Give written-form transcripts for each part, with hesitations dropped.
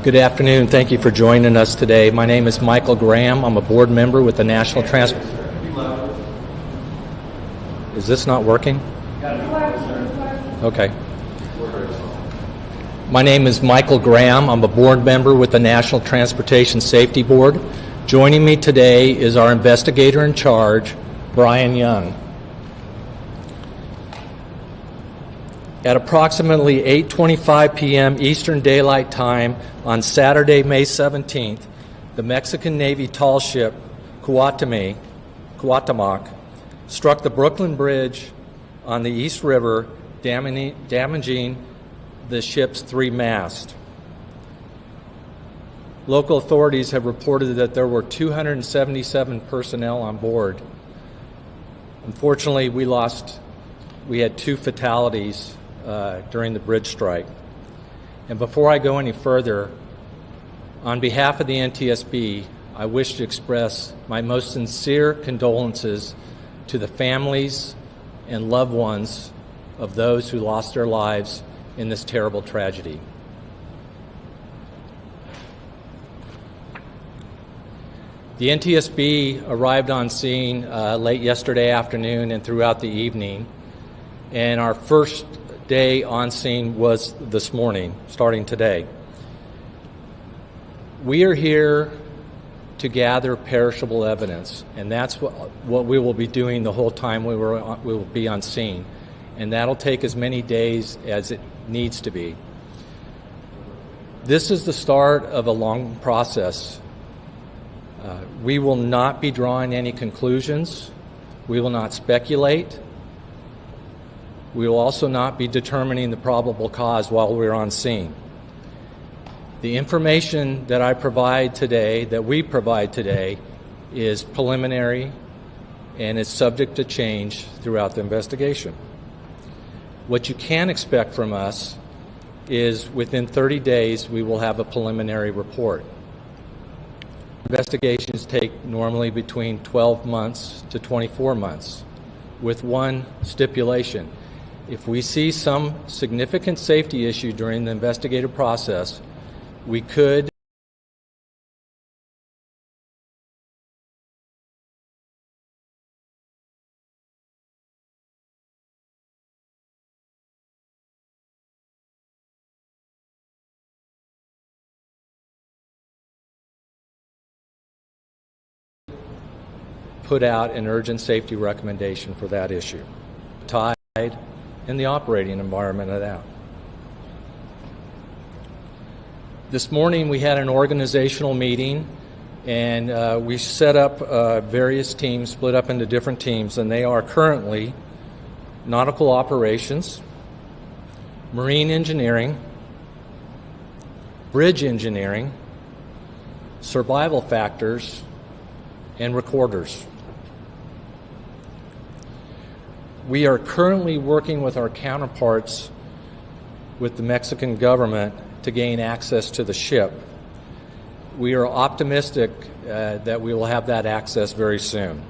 Good afternoon. Thank you for joining us today. My name is Michael Graham. I'm a board member with the National Is this not working? Okay. My name is Michael Graham. I'm a board member with the National Transportation Safety Board. Joining me today is our investigator in charge, Brian Young. At approximately 8:25 p.m. Eastern Daylight Time on Saturday, May 17th, the Mexican Navy tall ship Cuauhtémoc struck the Brooklyn Bridge on the East River, damaging the ship's three masts. Local authorities have reported that there were 277 personnel on board. Unfortunately, we had two fatalities during the bridge strike. And before I go any further, on behalf of the NTSB, I wish to express my most sincere condolences to the families and loved ones of those who lost their lives in this terrible tragedy. The NTSB arrived on scene late yesterday afternoon and throughout the evening, and our first day on scene was this morning, starting today. We are here to gather perishable evidence, and that's what we will be doing the whole time we will be on scene, and that'll take as many days as it needs to be. This is the start of a long process. We will not be drawing any conclusions. We will not speculate. We will also not be determining the probable cause while we're on scene. The information that we provide today, is preliminary and is subject to change throughout the investigation. What you can expect from us is within 30 days we will have a preliminary report. Investigations take normally between 12 months to 24 months, with one stipulation. If we see some significant safety issue during the investigative process, we could put out an urgent safety recommendation for that issue, tied in the operating environment of that. This morning we had an organizational meeting, and we set up various teams, split up into different teams, and they are currently nautical operations, marine engineering, bridge engineering, survival factors, and recorders. We are currently working with our counterparts with the Mexican government to gain access to the ship. We are optimistic that we will have that access very soon.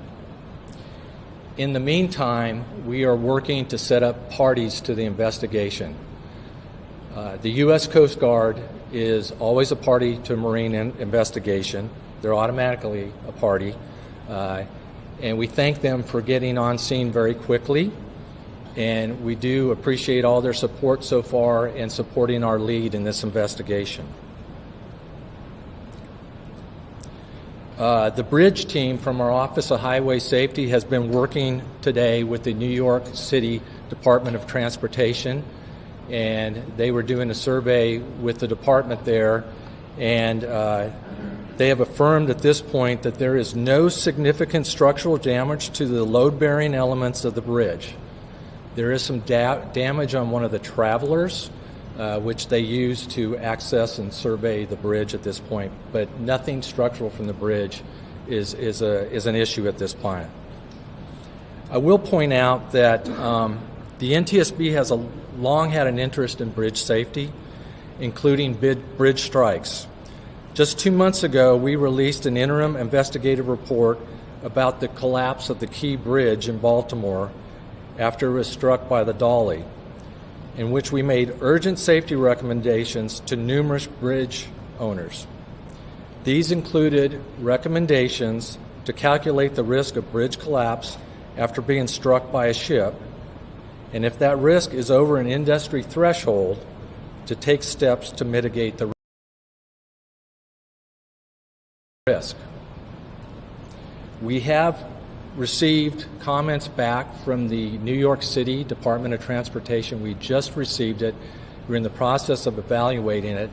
In the meantime, we are working to set up parties to the investigation. The U.S. Coast Guard is always a party to a marine investigation. They're automatically a party. And we thank them for getting on scene very quickly, and we do appreciate all their support so far in supporting our lead in this investigation. The bridge team from our Office of Highway Safety has been working today with the New York City Department of Transportation, and they were doing a survey with the department there, and they have affirmed at this point that there is no significant structural damage to the load-bearing elements of the bridge. There is some damage on one of the travelers, which they use to access and survey the bridge at this point, but nothing structural from the bridge is an issue at this point. I will point out that the NTSB has long had an interest in bridge safety, including bridge strikes. Just 2 months ago, we released an interim investigative report about the collapse of the Key Bridge in Baltimore after it was struck by the dolly, in which we made urgent safety recommendations to numerous bridge owners. These included recommendations to calculate the risk of bridge collapse after being struck by a ship, and if that risk is over an industry threshold, to take steps to mitigate the risk. We have received comments back from the New York City Department of Transportation. We just received it. We're in the process of evaluating it,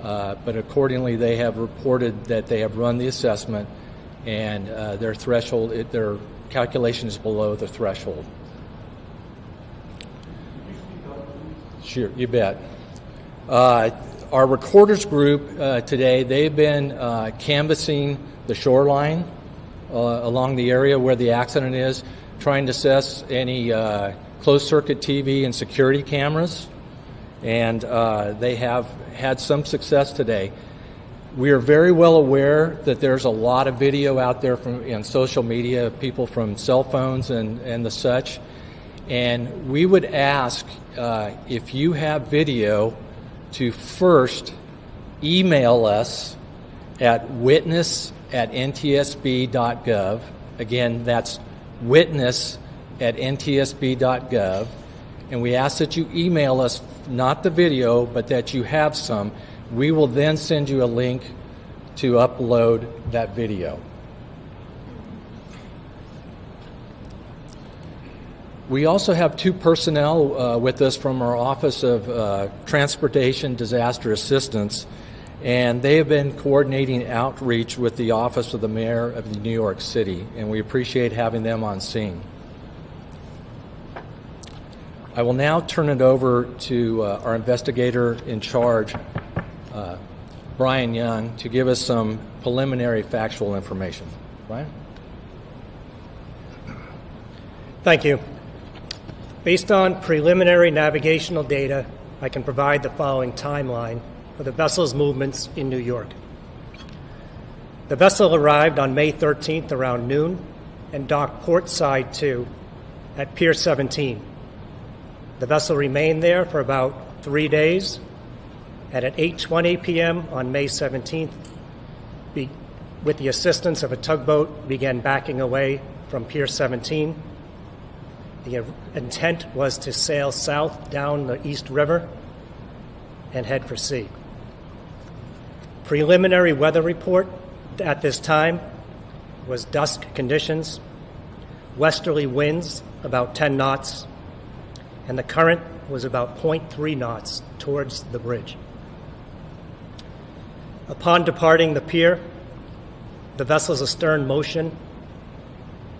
but accordingly they have reported that they have run the assessment and their threshold, their calculation is below the threshold. Sure, you bet. Our recorders group today, they've been canvassing the shoreline along the area where the accident is, trying to assess any closed-circuit TV and security cameras, and they have had some success today. We are very well aware that there's a lot of video out there in social media, people from cell phones and the such, and we would ask if you have video to first email us at witness@ntsb.gov. Again, that's witness@ntsb.gov. And we ask that you email us not the video, but that you have some. We will then send you a link to upload that video. We also have 2 personnel with us from our Office of Transportation Disaster Assistance, and they have been coordinating outreach with the Office of the Mayor of New York City, and we appreciate having them on scene. I will now turn it over to our investigator in charge, Brian Young, to give us some preliminary factual information. Brian? Thank you. Based on preliminary navigational data, I can provide the following timeline for the vessel's movements in New York. The vessel arrived on May 13th around noon and docked port side 2 at Pier 17. The vessel remained there for about 3 days, and at 8:20 p.m. on May 17th, with the assistance of a tugboat, began backing away from Pier 17. The intent was to sail south down the East River and head for sea. Preliminary weather report at this time was dusk conditions, westerly winds about 10 knots, and the current was about 0.3 knots towards the bridge. Upon departing the pier, the vessel's astern motion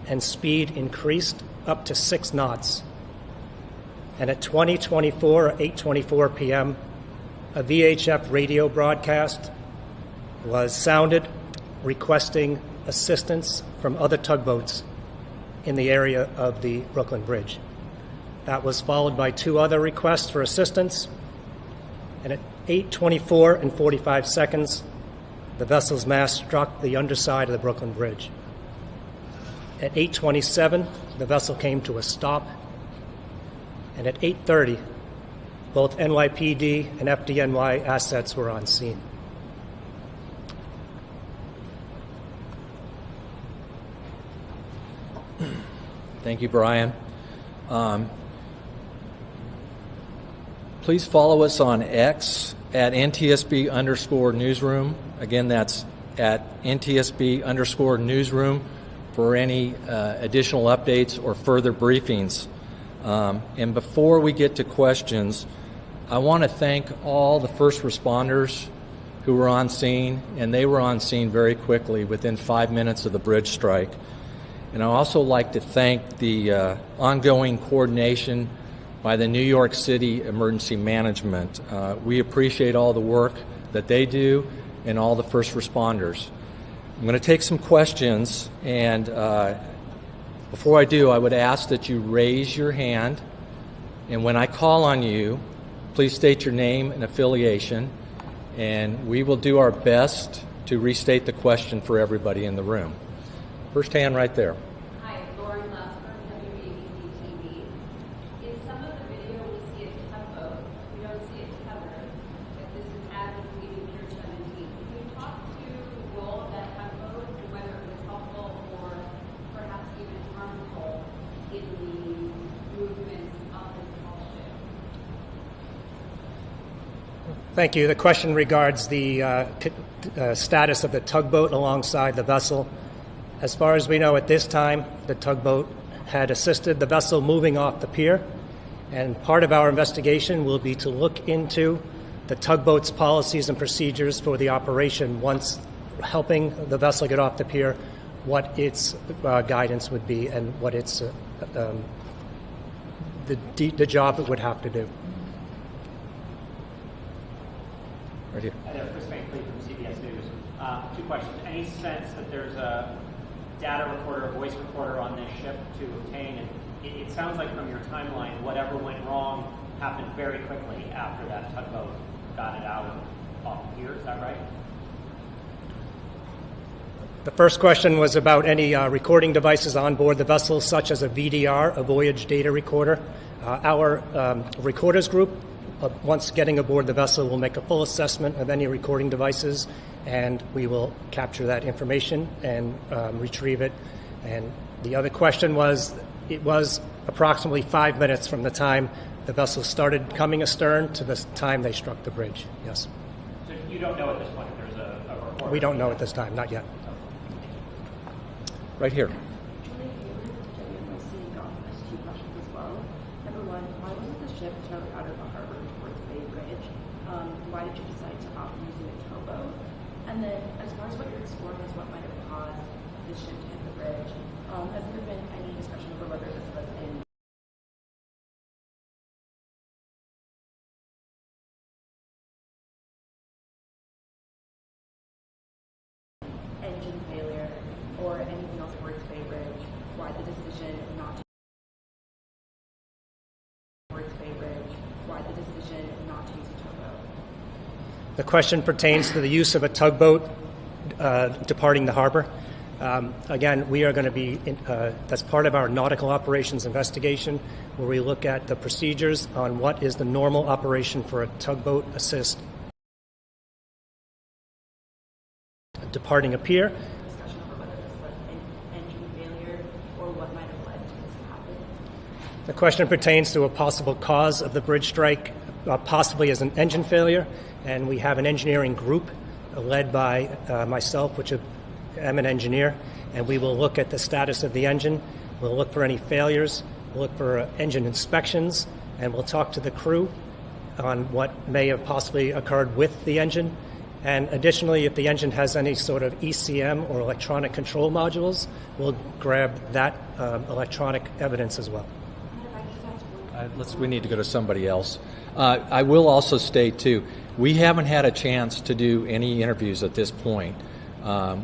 and speed increased up to 6 knots. And at 20:24 or 8:24 p.m., a VHF radio broadcast was sounded requesting assistance from other tugboats in the area of the Brooklyn Bridge. That was followed by 2 other requests for assistance, and at 8:24 and 45 seconds, the vessel's mast struck the underside of the Brooklyn Bridge. At 8:27, the vessel came to a stop, and at 8:30, both NYPD and FDNY assets were on scene. Thank you, Brian. Please follow us on X at NTSB_newsroom. Again, that's at NTSB_newsroom for any additional updates or further briefings. And before we get to questions, I want to thank all the first responders who were on scene, and they were on scene very quickly within 5 minutes of the bridge strike. And I'd also like to thank the ongoing coordination by the New York City Emergency Management. We appreciate all the work that they do and all the first responders. I'm going to take some questions, and before I do, I would ask that you raise your hand And when I call on you, please state your name and affiliation, and we will do our best to restate the question for everybody in the room. First hand right there. Hi, Lauren Lasper, WABC TV. In some of the video, we see a tugboat. We don't see a tether, but this is as it's leaving Pier 17. Can you talk to the role of that tugboat and whether it was helpful or perhaps even harmful in the movements of this tall ship? Thank you. The question regards the status of the tugboat alongside the vessel. As far as we know at this time, the tugboat had assisted the vessel moving off the pier, and part of our investigation will be to look into the tugboat's policies and procedures for the operation once helping the vessel get off the pier, what its guidance would be and what its the job it would have to do. Right here. Chris Van Cleef from CBS News. Two questions. Any sense that there's a data recorder, a voice recorder on this ship to obtain? And it sounds like from your timeline, whatever went wrong happened very quickly after that tugboat got it out of off the pier. Is that right? The first question was about any recording devices on board the vessel, such as a VDR, a voyage data recorder. Our recorders group, once getting aboard the vessel, will make a full assessment of any recording devices, and we will capture that information and retrieve it. And the other question was, it was approximately 5 minutes from the time the vessel started coming astern to the time they struck the bridge. Yes. So you don't know at this point if there's a recorder? We don't know at this time, not yet. Right here. Two questions as well. Number one, why wasn't the ship towed out of the harbor towards Bay Bridge? Why did you decide to opt using a towboat? And then, as far as what you're exploring is what might have caused the ship to hit the bridge, has there been any discussion over whether this was an engine failure or anything else towards Bay Bridge? Why the decision not to towards Bay Bridge? Why the decision not to use a towboat? The question pertains to the use of a tugboat departing the harbor. Again, we are going to be, that's part of our nautical operations investigation, where we look at the procedures on what is the normal operation for a tugboat assist departing a pier. Discussion over whether this was an engine failure or what might have led to this to happen. The question pertains to a possible cause of the bridge strike, possibly as an engine failure, and we have an engineering group led by myself, which am an engineer, and we will look at the status of the engine. We'll look for any failures, we'll look for engine inspections, and we'll talk to the crew on what may have possibly occurred with the engine. And additionally, if the engine has any sort of ECM or electronic control modules, we'll grab that electronic evidence as well. We need to go to somebody else. I will also state, too, we haven't had a chance to do any interviews at this point.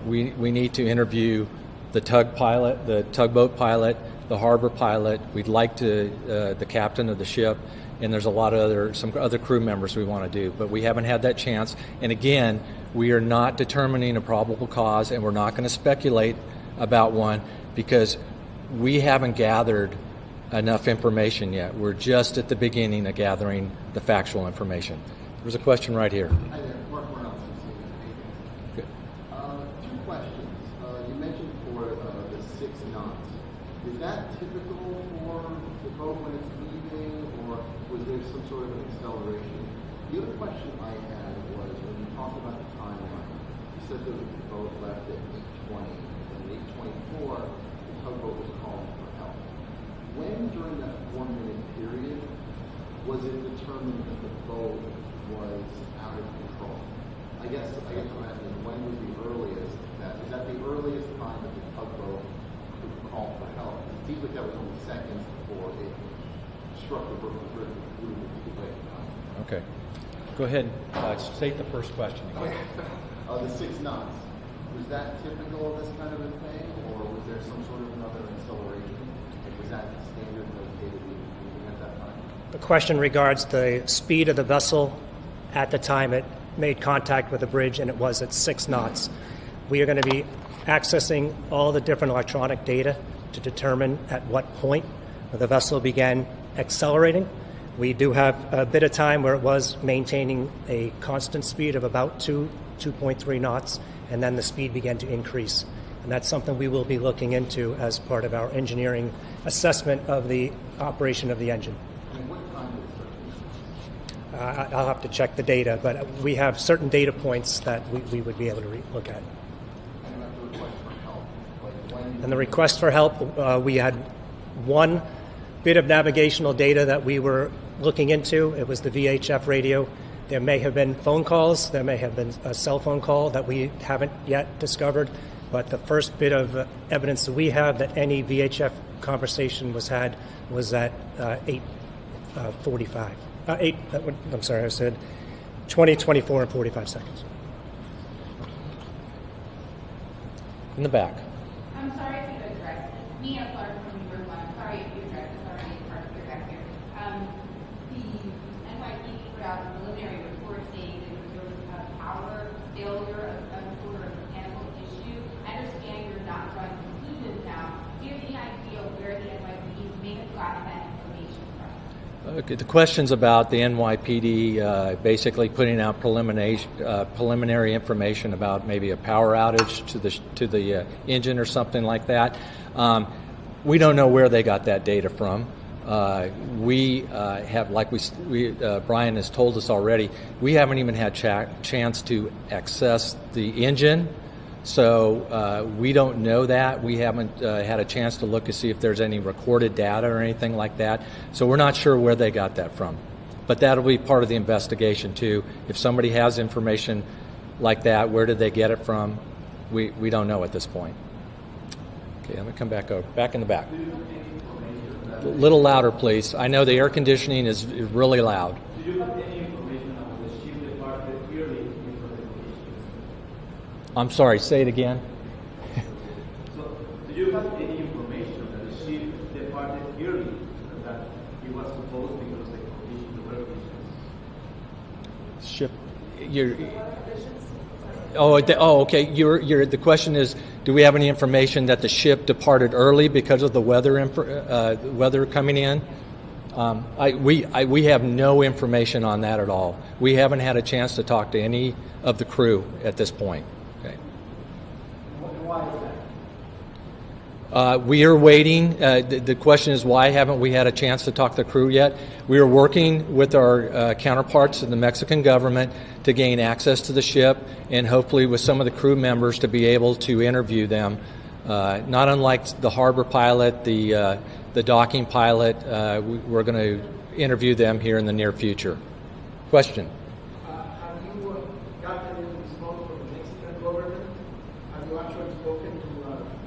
We need to interview the tugboat pilot, the harbor pilot. We'd like to the captain of the ship, and there's a lot of some other crew members we want to do, but we haven't had that chance. And again, we are not determining a probable cause, and we're not going to speculate about one because we haven't gathered enough information yet. We're just at the beginning of gathering the factual information. There's a question right here. Hi there, Mark Morales from CBS. Two questions. You mentioned for the 6 knots. Is that typical for the boat when it's leaving, or was there some sort of an acceleration? The other question I had was when you talked about the timeline, you said that the boat left at 8:20, and at 8:24, the tugboat was calling for help. When during that 4-minute period was it determined that the boat was out of control? I guess I'm asking, when was the earliest is that the earliest time that the tugboat could call for help? It seems like that was only seconds before it struck the bridge and flew too late. Okay. Go ahead. State the first question again. The 6 knots. Was that typical of this kind of a thing, or was there some sort of another acceleration? Was that standard notated at that time? The question regards the speed of the vessel at the time it made contact with the bridge, and it was at 6 knots. We are going to be accessing all the different electronic data to determine at what point the vessel began accelerating. We do have a bit of time where it was maintaining a constant speed of about 2.3 knots, and then the speed began to increase. And that's something we will be looking into as part of our engineering assessment of the operation of the engine. And what time did it start? I'll have to check the data, but we have certain data points that we would be able to look at. And like the request for help? Like when? And the request for help, we had one bit of navigational data that we were looking into. It was the VHF radio. There may have been phone calls. There may have been a cell phone call that we haven't yet discovered. But the first bit of evidence that we have that any VHF conversation was had was at 8:45. I'm sorry, I said 20:24 and 45 seconds. In the back. I'm sorry if you addressed this. Mia Clark from New York One. Sorry if you addressed this already. It's hard to get back here. The NYPD put out a preliminary report saying that there was a power failure of some sort of mechanical issue. I understand you're not drawing conclusions now. Do you have any idea where the NYPD may have gotten that information from? Okay, the question's about the NYPD basically putting out preliminary information about maybe a power outage to the engine or something like that. We don't know where they got that data from. We have, like Brian has told us already, we haven't even had chance to access the engine. So we don't know that. We haven't had a chance to look to see if there's any recorded data or anything like that. So we're not sure where they got that from. But that'll be part of the investigation too. If somebody has information like that, where did they get it from? We don't know at this point. Okay, I'm going to come back over. Back in the back. A little louder, please. I know the air conditioning is really loud. Do you have any information on the ship departed early before the collision? I'm sorry, say it again. So, do you have any information that the ship departed early that it was supposed because the conditions, the weather conditions? Ship. Okay. The question is, do we have any information that the ship departed early because of the weather coming in? We have no information on that at all. We haven't had a chance to talk to any of the crew at this point. Okay. Why is that? We are waiting. The question is, why haven't we had a chance to talk to the crew yet? We are working with our counterparts in the Mexican government to gain access to the ship, and hopefully with some of the crew members to be able to interview them. Not unlike the harbor pilot, the docking pilot, we're going to interview them here in the near future. Question? Have you gotten any response from the Mexican government? Have you actually spoken to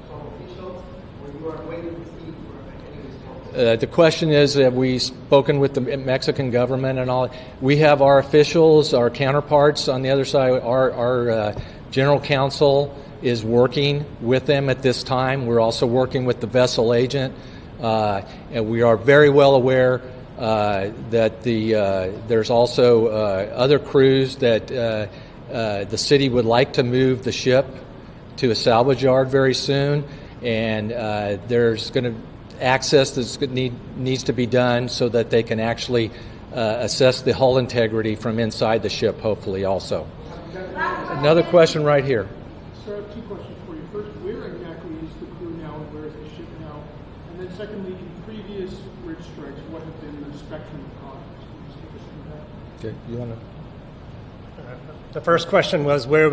some officials, or you are waiting to see for any response? The question is, have we spoken with the Mexican government and all? We have our officials, our counterparts on the other side. Our general counsel is working with them at this time. We're also working with the vessel agent, and we are very well aware that there's also other crews that the city would like to move the ship to a salvage yard very soon, and there's going to access that needs to be done so that they can actually assess the hull integrity from inside the ship, hopefully also. Another question right here. Sir, I have two questions for you. First, where exactly is the crew now and where is the ship now? And then secondly, in previous bridge strikes, what have been the spectrum of causes? Can you just take us through that? Okay, you want to? The first question was, where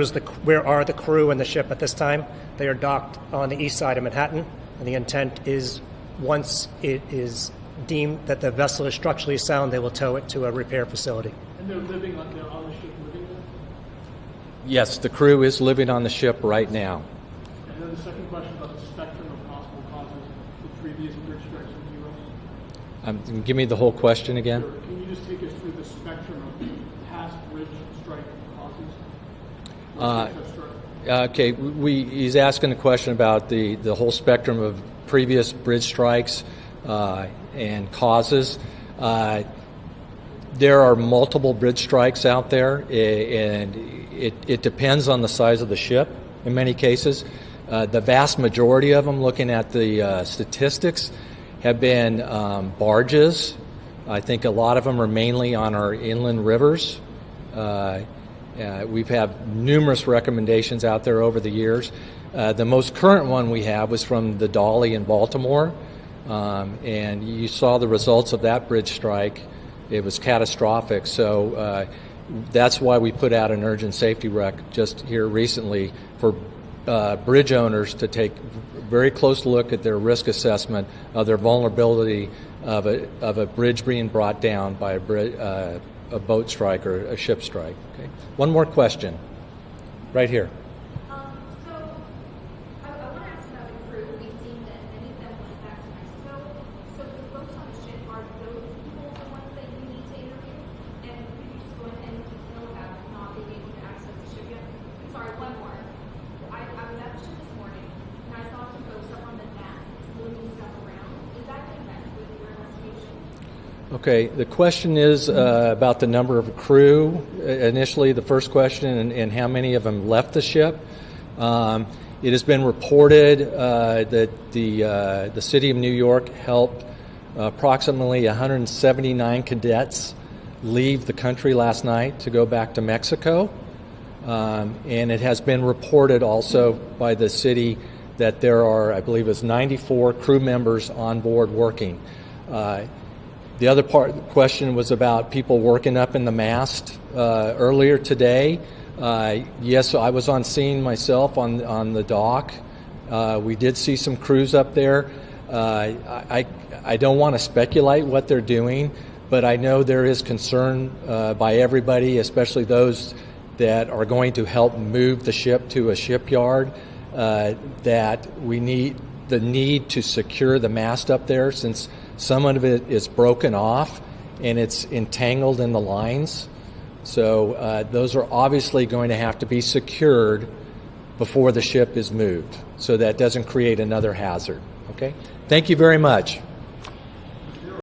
are the crew and the ship at this time? They are docked on the east side of Manhattan, and the intent is, once it is deemed that the vessel is structurally sound, they will tow it to a repair facility. And they're on the ship living there? Yes, the crew is living on the ship right now. And then the second question about the spectrum of possible causes of previous bridge strikes in the U.S.? Give me the whole question again. Sure. Can you just take us through the spectrum of past bridge strike causes? Okay, he's asking a question about the whole spectrum of previous bridge strikes and causes. There are multiple bridge strikes out there, and it depends on the size of the ship in many cases. The vast majority of them, looking at the statistics, have been barges. I think a lot of them are mainly on our inland rivers. We've had numerous recommendations out there over the years. The most current one we have was from the Dolly in Baltimore, and you saw the results of that bridge strike. It was catastrophic, so that's why we put out an urgent safety rec just here recently for bridge owners to take a very close look at their risk assessment of their vulnerability of a bridge being brought down by a boat strike or a ship strike. Okay. One more question, right here. So I want to ask about the crew. We've seen that many of them went back to Mexico. So the folks on the ship, are those people the ones that you need to interview? And could you just go ahead and detail about not being able to access the ship yet? I'm sorry, one more. I was at the ship this morning, and I saw some folks up on the mast moving stuff around. Is that going to mess with your investigation? Okay, the question is about the number of crew. Initially, the first question, and how many of them left the ship. It has been reported that the City of New York helped approximately 179 cadets leave the country last night to go back to Mexico. And it has been reported also by the city that there are, I believe it's 94 crew members on board working. The other part of the question was about people working up in the mast earlier today. Yes, I was on scene myself on the dock. We did see some crews up there. I don't want to speculate what they're doing, but I know there is concern by everybody, especially those that are going to help move the ship to a shipyard, that we need to secure the mast up there, since some of it is broken off and it's entangled in the lines. So those are obviously going to have to be secured before the ship is moved, so that doesn't create another hazard. Okay? Thank you very much.